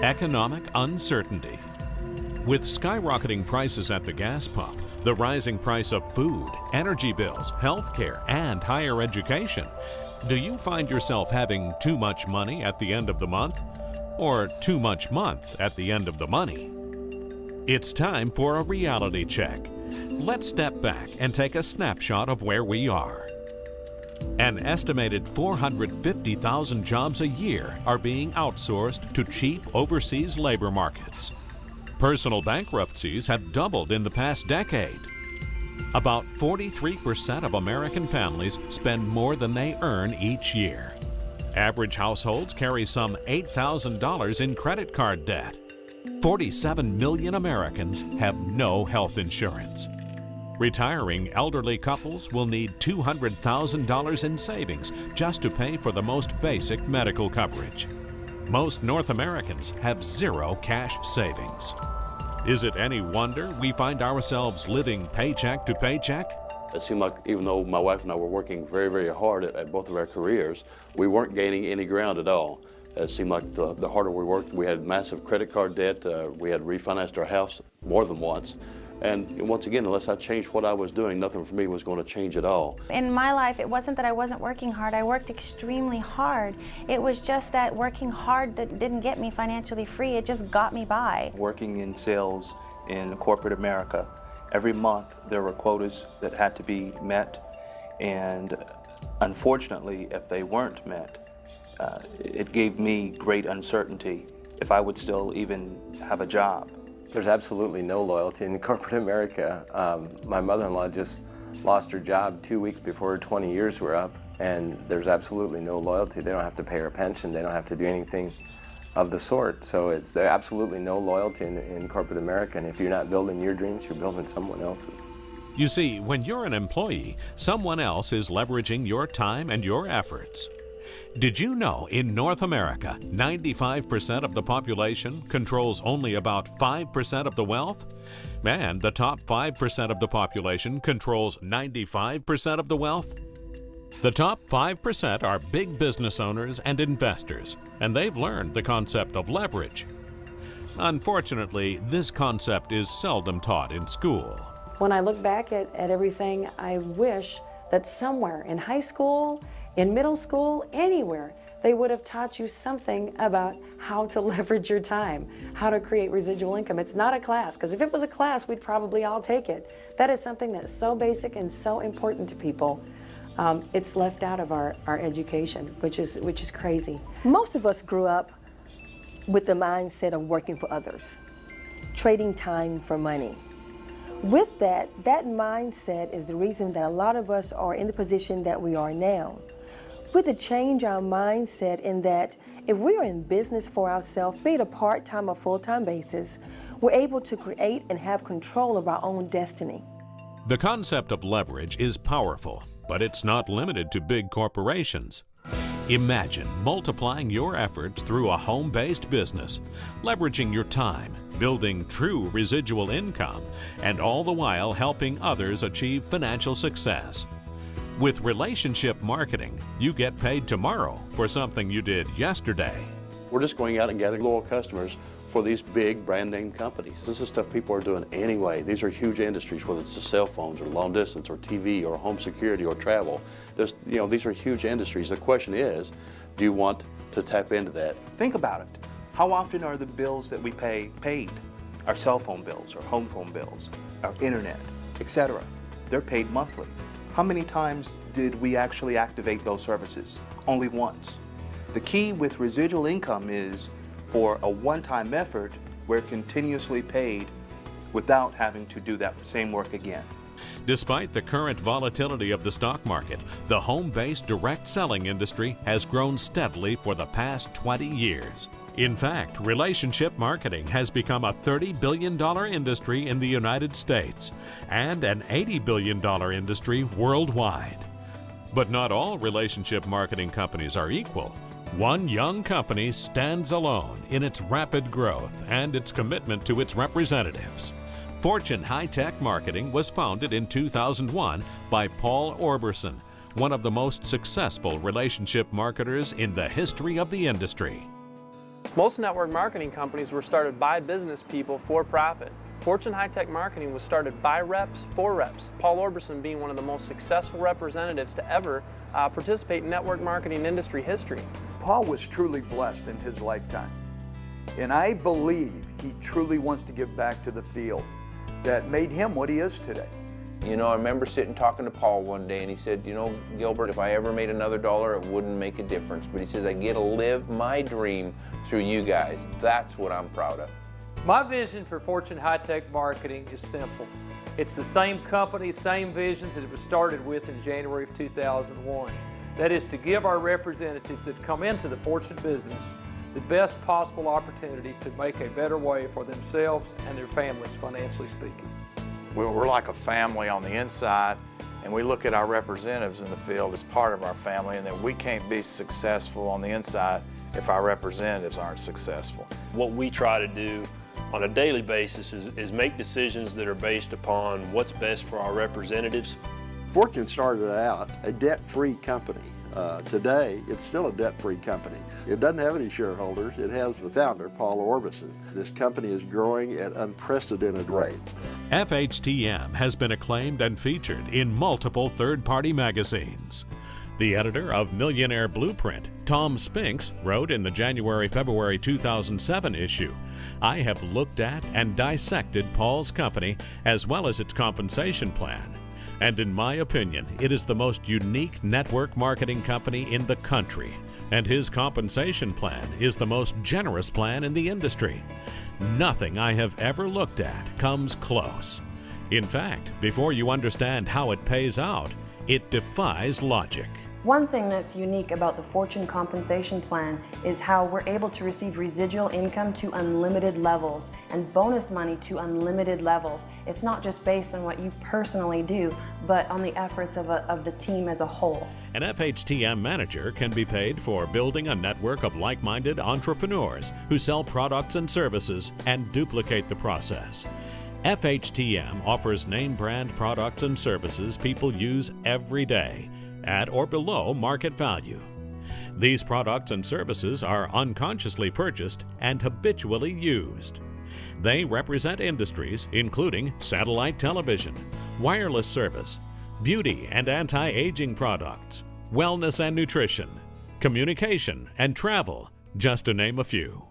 Economic uncertainty. With skyrocketing prices at the gas pump, the rising price of food, energy bills, healthcare, and higher education, do you find yourself having too much money at the end of the month? Or too much month at the end of the money? It's time for a reality check. Let's step back and take a snapshot of where we are. An estimated 450,000 jobs a year are being outsourced to cheap overseas labor markets. Personal bankruptcies have doubled in the past decade. About 43% of American families spend more than they earn each year. Average households carry some $8,000 in credit card debt. 47 million Americans have no health insurance. Retiring elderly couples will need $200,000 in savings just to pay for the most basic medical coverage. Most North Americans have zero cash savings. Is it any wonder we find ourselves living paycheck to paycheck? It seemed like even though my wife and I were working very, very hard at both of our careers, we weren't gaining any ground at all. It seemed like the harder we worked, we had massive credit card debt. We had refinanced our house more than once. And once again, unless I changed what I was doing, nothing for me was going to change at all. In my life, it wasn't that I wasn't working hard. I worked extremely hard. It was just that working hard that didn't get me financially free. It just got me by. Working in sales in corporate America, every month there were quotas that had to be met, and unfortunately, if they weren't met, it gave me great uncertainty if I would still even have a job. There's absolutely no loyalty in corporate America. My mother-in-law just lost her job 2 weeks before her 20 years were up, and there's absolutely no loyalty. They don't have to pay her pension. They don't have to do anything of the sort. So there's absolutely no loyalty in corporate America, and if you're not building your dreams, you're building someone else's. You see, when you're an employee, someone else is leveraging your time and your efforts. Did you know in North America, 95% of the population controls only about 5% of the wealth? And the top 5% of the population controls 95% of the wealth? The top 5% are big business owners and investors, and they've learned the concept of leverage. Unfortunately, this concept is seldom taught in school. When I look back at everything, I wish that somewhere in high school, in middle school, anywhere, they would have taught you something about how to leverage your time, how to create residual income. It's not a class, because if it was a class, we'd probably all take it. That is something that's so basic and so important to people. It's left out of our education, which is crazy. Most of us grew up with the mindset of working for others, trading time for money. With that mindset is the reason that a lot of us are in the position that we are now. We have to change our mindset in that if we are in business for ourselves, be it a part-time or full-time basis, we're able to create and have control of our own destiny. The concept of leverage is powerful, but it's not limited to big corporations. Imagine multiplying your efforts through a home-based business, leveraging your time, building true residual income, and all the while helping others achieve financial success. With relationship marketing, you get paid tomorrow for something you did yesterday. We're just going out and gathering loyal customers for these big brand name companies. This is stuff people are doing anyway. These are huge industries, whether it's just cell phones or long distance or TV or home security or travel. These are huge industries. The question is, do you want to tap into that? Think about it. How often are the bills that we pay paid? Our cell phone bills, our home phone bills, our internet, etc. They're paid monthly. How many times did we actually activate those services? Only once. The key with residual income is for a one-time effort, we're continuously paid without having to do that same work again. Despite the current volatility of the stock market, the home-based direct selling industry has grown steadily for the past 20 years. In fact, relationship marketing has become a $30 billion industry in the United States and an $80 billion industry worldwide. But not all relationship marketing companies are equal. One young company stands alone in its rapid growth and its commitment to its representatives. Fortune High-Tech Marketing was founded in 2001 by Paul Orberson, one of the most successful relationship marketers in the history of the industry. Most network marketing companies were started by business people for profit. Fortune High-Tech Marketing was started by reps for reps, Paul Orbison being one of the most successful representatives to ever participate in network marketing industry history. Paul was truly blessed in his lifetime, and I believe he truly wants to give back to the field that made him what he is today. You know, I remember sitting talking to Paul one day, and he said, you know, Gilbert, if I ever made another dollar, it wouldn't make a difference. But he says, I get to live my dream through you guys. That's what I'm proud of. My vision for Fortune High-Tech Marketing is simple. It's the same company, same vision that it was started with in January of 2001. That is to give our representatives that come into the Fortune business the best possible opportunity to make a better way for themselves and their families, financially speaking. We're like a family on the inside, and we look at our representatives in the field as part of our family, and that we can't be successful on the inside if our representatives aren't successful. What we try to do on a daily basis is make decisions that are based upon what's best for our representatives. Fortune started out a debt-free company. Today, it's still a debt-free company. It doesn't have any shareholders. It has the founder, Paul Orbison. This company is growing at unprecedented rates. FHTM has been acclaimed and featured in multiple third-party magazines. The editor of Millionaire Blueprint, Tom Spinks, wrote in the January-February 2007 issue, I have looked at and dissected Paul's company as well as its compensation plan. And in my opinion, it is the most unique network marketing company in the country. And his compensation plan is the most generous plan in the industry. Nothing I have ever looked at comes close. In fact, before you understand how it pays out, it defies logic. One thing that's unique about the Fortune compensation plan is how we're able to receive residual income to unlimited levels and bonus money to unlimited levels. It's not just based on what you personally do, but on the efforts of the team as a whole. An FHTM manager can be paid for building a network of like-minded entrepreneurs who sell products and services and duplicate the process. FHTM offers name brand products and services people use every day, at or below market value. These products and services are unconsciously purchased and habitually used. They represent industries including satellite television, wireless service, beauty and anti-aging products, wellness and nutrition, communication and travel, just to name a few.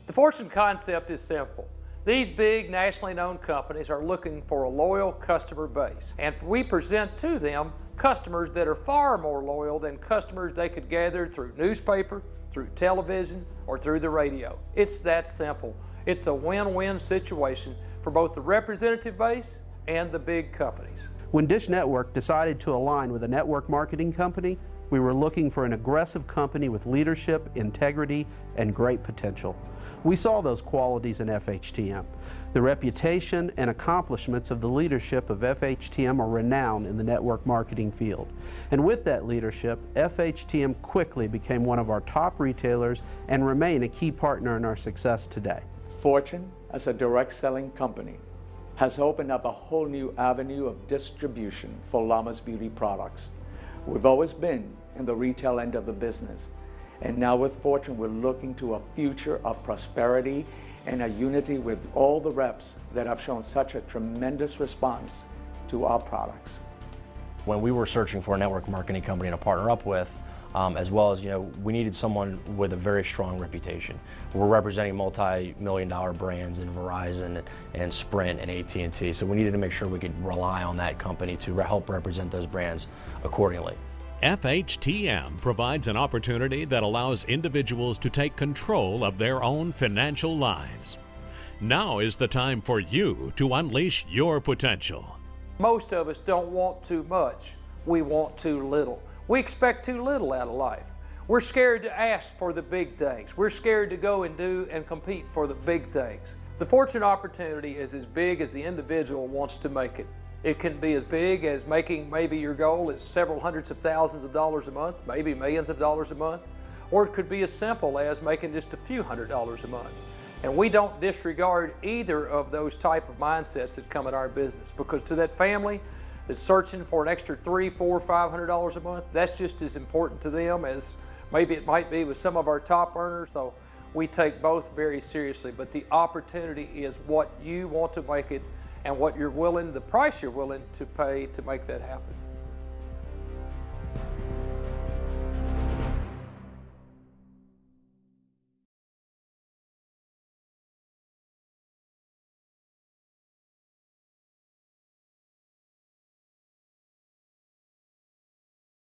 The Fortune concept is simple. These big nationally known companies are looking for a loyal customer base, and we present to them customers that are far more loyal than customers they could gather through newspaper, through television, or through the radio. It's that simple. It's a win-win situation for both the representative base and the big companies. When Dish Network decided to align with a network marketing company, we were looking for an aggressive company with leadership, integrity, and great potential. We saw those qualities in FHTM. The reputation and accomplishments of the leadership of FHTM are renowned in the network marketing field. And with that leadership, FHTM quickly became one of our top retailers and remain a key partner in our success today. Fortune, as a direct selling company, has opened up a whole new avenue of distribution for Llama's Beauty products. We've always been in the retail end of the business, and now with Fortune we're looking to a future of prosperity and a unity with all the reps that have shown such a tremendous response to our products. When we were searching for a network marketing company to partner up with, as well as, we needed someone with a very strong reputation. We're representing multi-million-dollar brands in Verizon and Sprint and AT&T, so we needed to make sure we could rely on that company to help represent those brands accordingly. FHTM provides an opportunity that allows individuals to take control of their own financial lives. Now is the time for you to unleash your potential. Most of us don't want too much. We want too little. We expect too little out of life. We're scared to ask for the big things. We're scared to go and do and compete for the big things. The Fortune opportunity is as big as the individual wants to make it. It can be as big as making maybe your goal is several hundreds of thousands of dollars a month, maybe millions of dollars a month, or it could be as simple as making just a few $100s a month. And we don't disregard either of those type of mindsets that come in our business, because to that family that's searching for an extra $300, $400, $500 a month, that's just as important to them as maybe it might be with some of our top earners. So we take both very seriously, but the opportunity is what you want to make it and what you're willing, the price you're willing to pay to make that happen.